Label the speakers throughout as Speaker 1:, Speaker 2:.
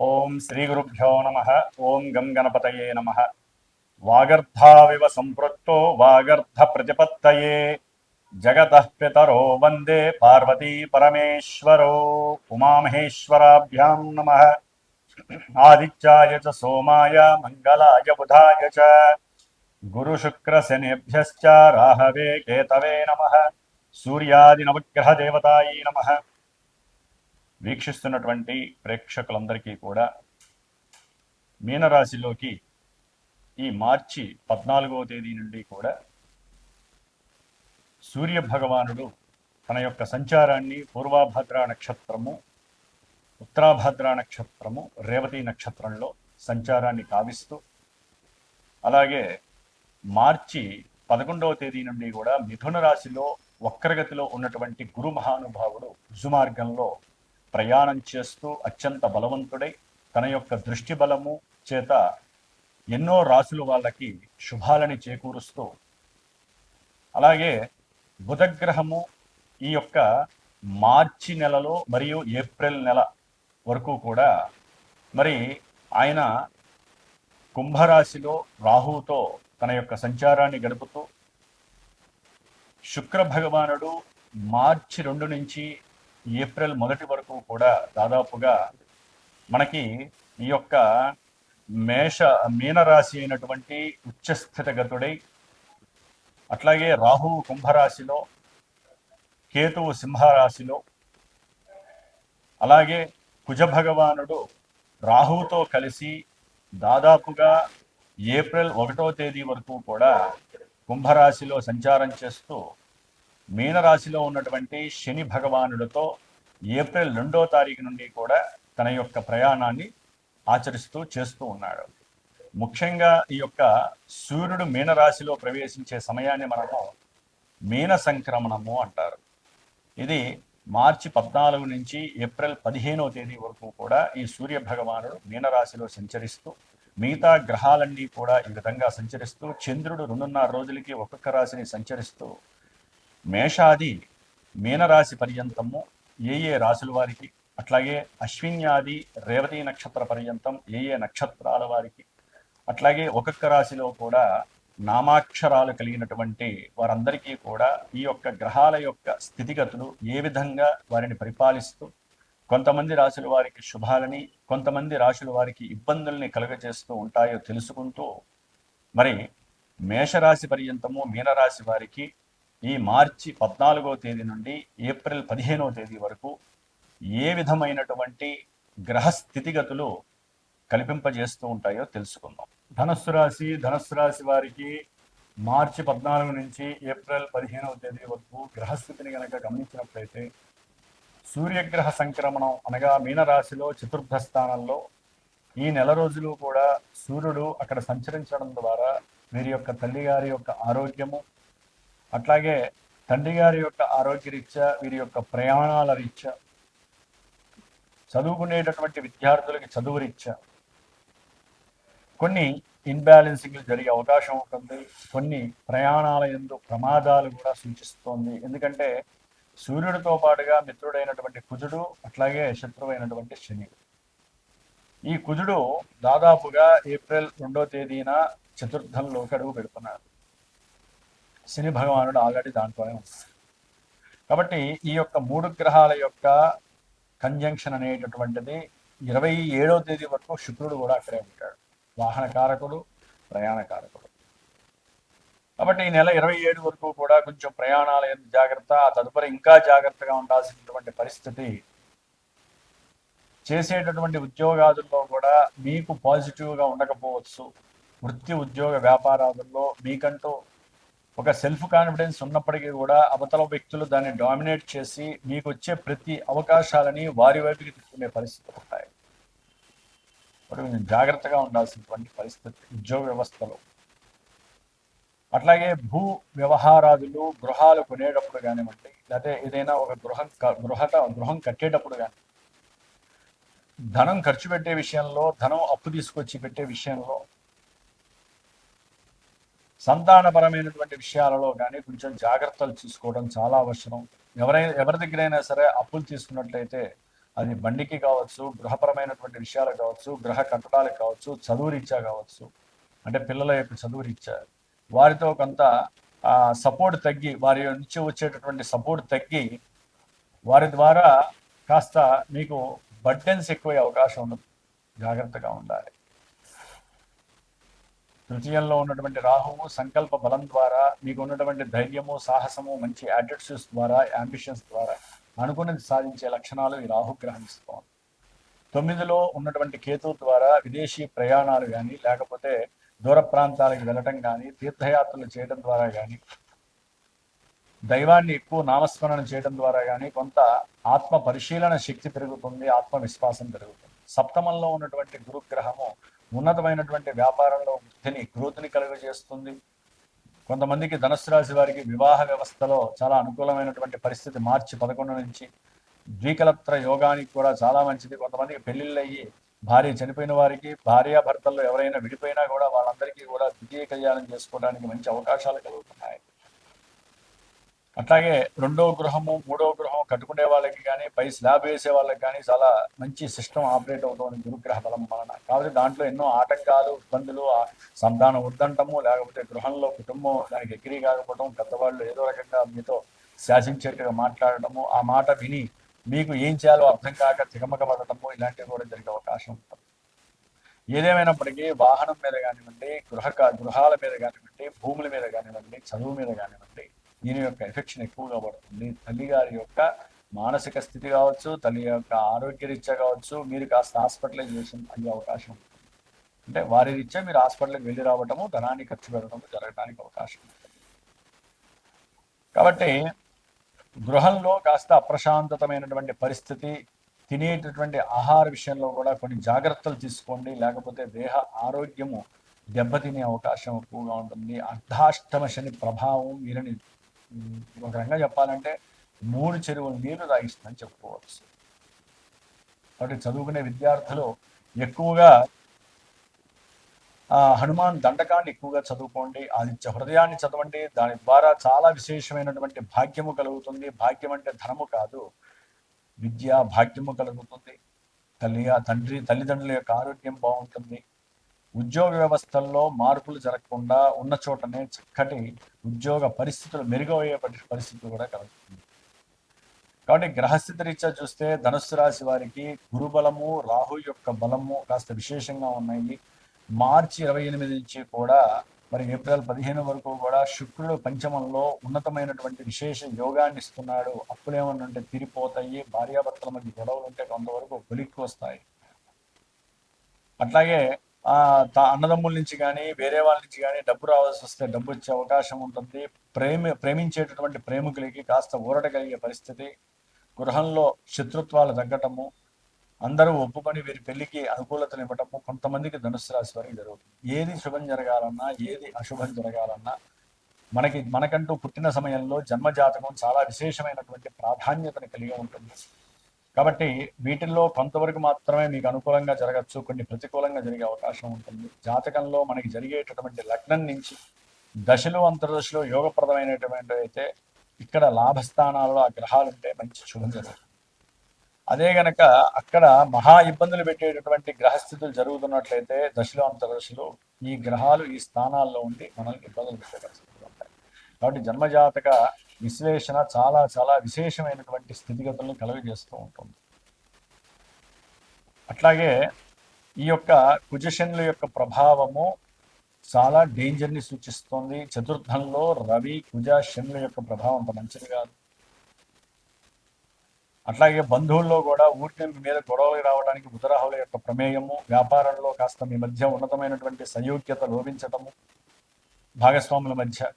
Speaker 1: ఓం శ్రీ గురుభ్యో నమ. ఓం గం గణపతయే నమ. వాగర్ధావివ సంపృక్తో వాగర్ధ ప్రతిపత్తయే జగతః పితరో వందే పార్వతీ పరమేశ్వరో. ఉమామహేశ్వరాభ్యాం నమ. ఆదిత్యాయ చ సోమాయ మంగళాయ బుధాయ చ గురుశుక్రశనేభ్యశ్చ రాహవే కేతవే నమ. సూర్యాది నవగ్రహ దేవతాయే నమ. వీక్షిస్తున్నటువంటి ప్రేక్షకులందరికీ కూడా మీనరాశిలోకి ఈ మార్చి 14వ తేదీ నుండి కూడా సూర్య భగవానుడు తన యొక్క సంచారాన్ని పూర్వాభద్ర నక్షత్రము, ఉత్తరాభద్ర నక్షత్రము, రేవతి నక్షత్రంలో సంచారాన్ని కావిస్తూ, అలాగే మార్చి 11వ తేదీ నుండి కూడా మిథున రాశిలో వక్రగతిలో ఉన్నటువంటి గురు మహానుభావుడు రుజుమార్గంలో ప్రయాణం చేస్తూ అత్యంత బలవంతుడై తన యొక్క దృష్టి బలము చేత ఎన్నో రాసుల వాళ్ళకి శుభాలని చేకూరుస్తూ, అలాగే బుధగ్రహము ఈ యొక్క మార్చి నెలలో మరియు ఏప్రిల్ నెల వరకు కూడా మరి ఆయన కుంభరాశిలో రాహువుతో తన యొక్క సంచారాన్ని గడుపుతూ, శుక్ర భగవానుడు మార్చి 2 నుంచి ఏప్రిల్ 1 వరకు కూడా దాదాపుగా మనకి ఈ యొక్క మీనరాశి అయినటువంటి ఉచ్చస్థితగతుడై, అట్లాగే రాహువు కుంభరాశిలో, కేతువు సింహరాశిలో, అలాగే కుజ భగవానుడు రాహువుతో కలిసి దాదాపుగా ఏప్రిల్ 1వ తేదీ వరకు కూడా కుంభరాశిలో సంచారం చేస్తూ, మీనరాశిలో ఉన్నటువంటి శని భగవానుడితో ఏప్రిల్ 2వ తారీఖు నుండి కూడా తన యొక్క ప్రయాణాన్ని ఆచరిస్తూ చేస్తూ ఉన్నాడు. ముఖ్యంగా ఈ యొక్క సూర్యుడు మీనరాశిలో ప్రవేశించే సమయాన్ని మనము మీన సంక్రమణము అంటారు. ఇది మార్చి 14 నుంచి ఏప్రిల్ 15వ తేదీ వరకు కూడా ఈ సూర్య భగవానుడు మీనరాశిలో సంచరిస్తూ, మిగతా గ్రహాలన్నీ కూడా ఈ విధంగా సంచరిస్తూ, చంద్రుడు 2.5 రోజులకి ఒక్కొక్క రాశిని సంచరిస్తూ మేషాది మీనరాశి పర్యంతము ఏ రాశుల వారికి, అట్లాగే అశ్విన్యాది రేవతి నక్షత్ర పర్యంతం ఏ నక్షత్రాల వారికి, అట్లాగే ఒక్కొక్క రాశిలో కూడా నామాక్షరాలు కలిగినటువంటి వారందరికీ కూడా ఈ యొక్క గ్రహాల యొక్క స్థితిగతులు ఏ విధంగా వారిని పరిపాలిస్తూ కొంతమంది రాశుల వారికి శుభాలని, కొంతమంది రాశుల వారికి ఇబ్బందుల్ని కలుగజేస్తూ ఉంటాయో తెలుసుకుంటూ, మరి మేషరాశి పర్యంతము మీనరాశి వారికి ఈ మార్చి 14వ తేదీ నుండి ఏప్రిల్ 15వ తేదీ వరకు ఏ విధమైనటువంటి గ్రహ స్థితిగతులు కల్పింపజేస్తూ ఉంటాయో తెలుసుకుందాం. ధనస్సు రాశి వారికి మార్చి 14 నుంచి ఏప్రిల్ 15వ తేదీ వరకు గ్రహస్థితిని కనుక గమనించినట్లయితే, సూర్యగ్రహ సంక్రమణం అనగా మీనరాశిలో 4థ స్థానంలో ఈ నెల రోజులు కూడా సూర్యుడు అక్కడ సంచరించడం ద్వారా వీరి యొక్క తల్లి గారి యొక్క ఆరోగ్యము, అట్లాగే తండ్రి గారి యొక్క ఆరోగ్య రీత్యా, వీరి యొక్క ప్రయాణాల రీత్యా, చదువుకునేటటువంటి విద్యార్థులకి చదువు రీత్యా కొన్ని ఇన్బ్యాలెన్సింగ్లు జరిగే అవకాశం ఉంటుంది. కొన్ని ప్రయాణాల యందు ప్రమాదాలు కూడా సూచిస్తోంది. ఎందుకంటే సూర్యుడితో పాటుగా మిత్రుడైనటువంటి కుజుడు, అట్లాగే శత్రువైనటువంటి శని. ఈ కుజుడు దాదాపుగా ఏప్రిల్ 2వ తేదీన చతుర్థంలోకి అడుగు పెడుతున్నాడు. శని భగవానుడు ఆల్రెడీ దాంట్లోనే ఉన్నాడు. కాబట్టి ఈ యొక్క 3 గ్రహాల యొక్క కంజంక్షన్ అనేటటువంటిది 27వ తేదీ వరకు శుక్రుడు కూడా అక్కడే ఉంటాడు. వాహన కారకుడు, ప్రయాణ కారకుడు. కాబట్టి ఈ నెల 27 వరకు కూడా కొంచెం ప్రయాణాల జాగ్రత్త, తదుపరి ఇంకా జాగ్రత్తగా ఉండాల్సినటువంటి పరిస్థితి. చేసేటటువంటి ఉద్యోగాదుల్లో కూడా మీకు పాజిటివ్గా ఉండకపోవచ్చు. వృత్తి ఉద్యోగ వ్యాపారాదుల్లో మీకంటూ ఒక సెల్ఫ్ కాన్ఫిడెన్స్ ఉన్నప్పటికీ కూడా అవతల వ్యక్తులు దాన్ని డామినేట్ చేసి మీకు వచ్చే ప్రతి అవకాశాలని వారి వైపుకి తిప్పుకునే పరిస్థితులు ఉంటాయి. కొంచెం జాగ్రత్తగా ఉండాల్సినటువంటి పరిస్థితి ఉద్యోగ వ్యవస్థలో. అట్లాగే భూ వ్యవహారాదులు, గృహాలు కొనేటప్పుడు కానివ్వండి, లేకపోతే ఏదైనా ఒక గృహం కట్టేటప్పుడు కానీ, ధనం ఖర్చు పెట్టే విషయంలో, ధనం అప్పు తీసుకొచ్చి పెట్టే విషయంలో, సంతానపరమైనటువంటి విషయాలలో కానీ కొంచెం జాగ్రత్తలు తీసుకోవడం చాలా అవసరం. ఎవరి దగ్గరైనా సరే అప్పులు తీసుకున్నట్లయితే అది బండికి కావచ్చు, గృహపరమైనటువంటి విషయాలకు కావచ్చు, గృహ కట్టడాలకు కావచ్చు, చదువు రీత్యా కావచ్చు, అంటే పిల్లల యొక్క చదువు రీత్యా వారితో కొంత సపోర్ట్ తగ్గి, వారి నుంచి వచ్చేటటువంటి సపోర్ట్ తగ్గి వారి ద్వారా కాస్త మీకు బర్డెన్స్ ఎక్కువయ్యే అవకాశం ఉంది. జాగ్రత్తగా ఉండాలి. తృతీయంలో ఉన్నటువంటి రాహువు సంకల్ప బలం ద్వారా మీకు ఉన్నటువంటి ధైర్యము, సాహసము, మంచి యాటిట్యూడ్స్ ద్వారా, యాంబిషన్స్ ద్వారా అనుకున్నది సాధించే లక్షణాలు ఈ రాహు గ్రహిస్తోంది. 9లో ఉన్నటువంటి కేతు ద్వారా విదేశీ ప్రయాణాలు కానీ, లేకపోతే దూర ప్రాంతాలకు వెళ్ళటం కానీ, తీర్థయాత్రలు చేయడం ద్వారా కానీ, దైవాన్ని ఎక్కువ నామస్మరణ చేయడం ద్వారా కానీ కొంత ఆత్మ పరిశీలన శక్తి పెరుగుతుంది, ఆత్మవిశ్వాసం పెరుగుతుంది. సప్తమంలో ఉన్నటువంటి గురుగ్రహము ఉన్నతమైనటువంటి వ్యాపారంలో వృద్ధిని, గ్రోత్ని కలుగజేస్తుంది. కొంతమందికి ధనుస్సు రాశి వారికి వివాహ వ్యవస్థలో చాలా అనుకూలమైనటువంటి పరిస్థితి మార్చి 11 నుంచి ద్వికలత్ర యోగానికి కూడా చాలా మంచిది. కొంతమందికి పెళ్లిళ్ళు అయ్యి భార్య చనిపోయిన వారికి, భార్యాభర్తల్లో ఎవరైనా విడిపోయినా కూడా వాళ్ళందరికీ కూడా ద్వితీయ కళ్యాణం చేసుకోవడానికి మంచి అవకాశాలు కలుగుతున్నాయి. అట్లాగే 2వ గృహము, 3వ గృహం కట్టుకునే వాళ్ళకి కానీ, పై స్లాబ్ వేసే వాళ్ళకి కానీ చాలా మంచి సిస్టమ్ ఆపరేట్ అవుతుంది గురుగ్రహ బలం వలన. కాబట్టి దాంట్లో ఎన్నో ఆటంకాలు, ఇబ్బందులు, సంతానం ఉద్దంటము, లేకపోతే గృహంలో కుటుంబం దానికి ఎగ్రీ కాకపోవడం, పెద్దవాళ్ళు ఏదో రకంగా మీతో శాసించేట్టుగా మాట్లాడటము, ఆ మాట విని మీకు ఏం చేయాలో అర్థం కాక తికమక పడటము, ఇలాంటివి కూడా జరిగే అవకాశం ఉంటుంది. ఏదేమైనప్పటికీ వాహనం మీద కానివ్వండి, గృహాల మీద కానివ్వండి, భూముల మీద కానివ్వండి, చదువు మీద కానివ్వండి, దీని యొక్క ఎఫెక్షన్ ఎక్కువగా పడుతుంది. తల్లి గారి యొక్క మానసిక స్థితి కావచ్చు, తల్లి యొక్క ఆరోగ్య రీత్యా కావచ్చు, మీరు కాస్త హాస్పిటలైజేషన్ అయ్యే అవకాశం ఉంటుంది. అంటే వారి రీత్యా మీరు హాస్పిటల్కి వెళ్ళి రావటము, ధనాన్ని ఖర్చు పెట్టడము జరగడానికి అవకాశం ఉంటుంది. కాబట్టి గృహంలో కాస్త అప్రశాంతతమైనటువంటి పరిస్థితి, తినేటటువంటి ఆహార విషయంలో కూడా కొన్ని జాగ్రత్తలు తీసుకోండి, లేకపోతే దేహ ఆరోగ్యము దెబ్బతినే అవకాశం ఎక్కువగా ఉంటుంది. అర్ధాష్టమ శని ప్రభావం వీరిని ఒక రకంగా చెప్పాలంటే 3 చెరువుల నీళ్లు తాగిస్తుందని చెప్పుకోవచ్చు. కాబట్టి చదువుకునే విద్యార్థులు ఎక్కువగా హనుమాన్ దండకాన్ని ఎక్కువగా చదువుకోండి, ఆదిత్య హృదయాన్ని చదవండి. దాని ద్వారా చాలా విశేషమైనటువంటి భాగ్యము కలుగుతుంది. భాగ్యం అంటే ధనము కాదు, విద్య భాగ్యము కలుగుతుంది. తల్లిదండ్రుల యొక్క ఆరోగ్యం బాగుంటుంది. ఉద్యోగ వ్యవస్థల్లో మార్పులు జరగకుండా ఉన్న చోటనే చక్కటి ఉద్యోగ పరిస్థితులు మెరుగయ్యే పరిస్థితులు కూడా కలుగుతుంది. కాబట్టి గ్రహస్థితి రీత్యా చూస్తే ధనుస్సు రాశి వారికి గురుబలము, రాహు యొక్క బలము కాస్త విశేషంగా ఉన్నాయి. మార్చి 28 నుంచి కూడా మరి ఏప్రిల్ 15 వరకు కూడా శుక్రుడు పంచమంలో ఉన్నతమైనటువంటి విశేష యోగాన్ని ఇస్తున్నాడు. అప్పులేమన్నా ఉంటే తీరిపోతాయి, భార్యాభర్తల మధ్య గొడవలు ఉంటే కొంతవరకు కొలిక్కి వస్తాయి. అట్లాగే అన్నదమ్ముల నుంచి కానీ, వేరే వాళ్ళ నుంచి కానీ డబ్బు రావాల్సి వస్తే డబ్బు వచ్చే అవకాశం ఉంటుంది. ప్రేమించేటటువంటి ప్రేమికులకి కాస్త ఊరట కలిగే పరిస్థితి, గృహంలో శత్రుత్వాలు తగ్గటము, అందరూ ఒప్పుకొని వీరి పెళ్లికి అనుకూలతను ఇవ్వటము కొంతమందికి ధనుస్సు రాశి వారికి జరుగుతుంది. ఏది శుభం జరగాలన్నా, ఏది అశుభం జరగాలన్నా మనకంటూ పుట్టిన సమయంలో జన్మజాతకం చాలా విశేషమైనటువంటి ప్రాధాన్యతను కలిగి ఉంటుంది. కాబట్టి వీటిల్లో కొంతవరకు మాత్రమే మీకు అనుకూలంగా జరగచ్చు, కొన్ని ప్రతికూలంగా జరిగే అవకాశం ఉంటుంది. జాతకంలో మనకి జరిగేటటువంటి లగ్నం నుంచి దశలు, అంతర్దశలు యోగప్రదమైనటువంటి అయితే ఇక్కడ లాభస్థానాల్లో ఆ గ్రహాలు ఉంటే మంచి శుభం జరుగుతుంది. అదే గనక అక్కడ మహా ఇబ్బందులు పెట్టేటటువంటి గ్రహస్థితులు జరుగుతున్నట్లయితే దశలు, అంతర్దశలు ఈ గ్రహాలు ఈ స్థానాల్లో ఉండి మనల్ని ఇబ్బందులు పెట్టే పరిస్థితులు ఉంటాయి. కాబట్టి జన్మజాతక విశ్లేషణ చాలా చాలా విశేషమైనటువంటి స్థితిగతులను కలుగజేస్తూ ఉంటుంది. అట్లాగే ఈ యొక్క కుజశనుల యొక్క ప్రభావము చాలా డేంజర్ని సూచిస్తోంది. చతుర్థంలో రవి, కుజ, శనుల యొక్క ప్రభావం అంత మంచిది కాదు. అట్లాగే బంధువుల్లో కూడా ఊరికి మీద గొడవలు రావడానికి బుధరాహుల యొక్క ప్రమేయము, వ్యాపారంలో కాస్త మీ మధ్య ఉన్నతమైనటువంటి సయోగ్యత లోపించటము, భాగస్వాముల మధ్య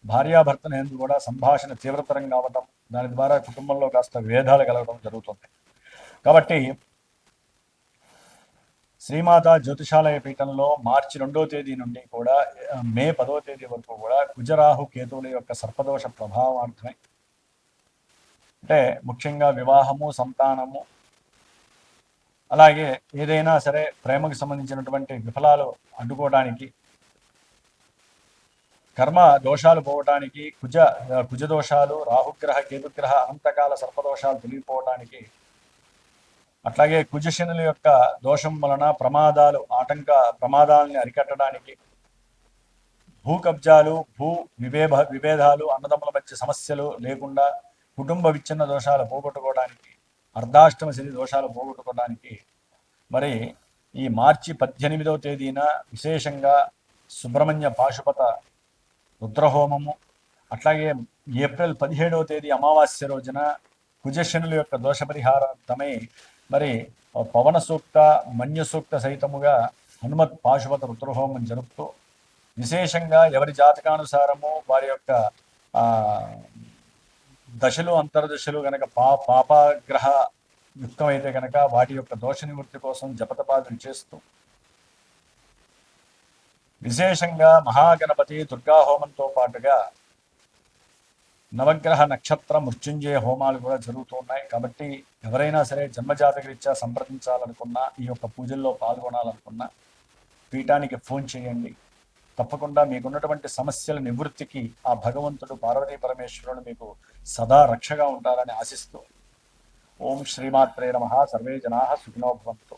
Speaker 1: భార్యాభర్తల యందు కూడా సంభాషణ తీవ్రతరం కావటం, దాని ద్వారా కుటుంబంలో కాస్త విభేదాలు కలగడం జరుగుతుంది. కాబట్టి శ్రీమాత జ్యోతిషాలయ పీఠంలో మార్చి 2వ తేదీ నుండి కూడా మే 10వ తేదీ వరకు కూడా కుజరాహు కేతువుల యొక్క సర్పదోష ప్రభావార్థమై, అంటే ముఖ్యంగా వివాహము, సంతానము, అలాగే ఏదైనా సరే ప్రేమకు సంబంధించినటువంటి విఫలాలు అడ్డుకోవడానికి, కర్మ దోషాలు పోవటానికి, కుజ దోషాలు, రాహుగ్రహ, కేతుగ్రహ అనంతకాల సర్పదోషాలు తొలగిపోవటానికి అట్లాగే కుజశనుల యొక్క దోషం వలన ప్రమాదాలని అరికట్టడానికి, భూ కబ్జాలు, విభేదాలు, అన్నదమ్ముల మధ్య సమస్యలు లేకుండా, కుటుంబ విచ్ఛిన్న దోషాలు పోగొట్టుకోవడానికి, అర్ధాష్టమ శని దోషాలు పోగొట్టుకోవడానికి మరి ఈ మార్చి 18వ తేదీన విశేషంగా సుబ్రహ్మణ్య పాశుపత రుద్రహోమము, అట్లాగే ఏప్రిల్ 17వ తేదీ అమావాస్య రోజున కుజశనుల యొక్క దోషపరిహారార్థమై మరి పవన సూక్త, మన్య సూక్త సహితముగా హనుమత్ పాశుపత రుద్రహోమం జరుపుతూ, విశేషంగా ఎవరి జాతకానుసారము వారి యొక్క దశలు అంతర్దశలు కనుక పాపగ్రహ యుక్తమైతే కనుక వాటి యొక్క దోష నివృత్తి కోసం జపతపాదులు చేస్తూ, విశేషంగా మహాగణపతి దుర్గాహోమంతో పాటుగా నవగ్రహ నక్షత్ర మృత్యుంజయ హోమాలు కూడా జరుగుతూ ఉన్నాయి. కాబట్టి ఎవరైనా సరే జన్మజాతకరీత్యా సంప్రదించాలనుకున్నా, ఈ యొక్క పూజల్లో పాల్గొనాలనుకున్నా పీఠానికి ఫోన్ చేయండి. తప్పకుండా మీకున్నటువంటి సమస్యల నివృత్తికి ఆ భగవంతుడు పార్వతీ పరమేశ్వరుడు మీకు సదా రక్షగా ఉంటారని ఆశిస్తూ, ఓం శ్రీమాత్రే నమః. సర్వే జనాః సుఖినో భవంతు.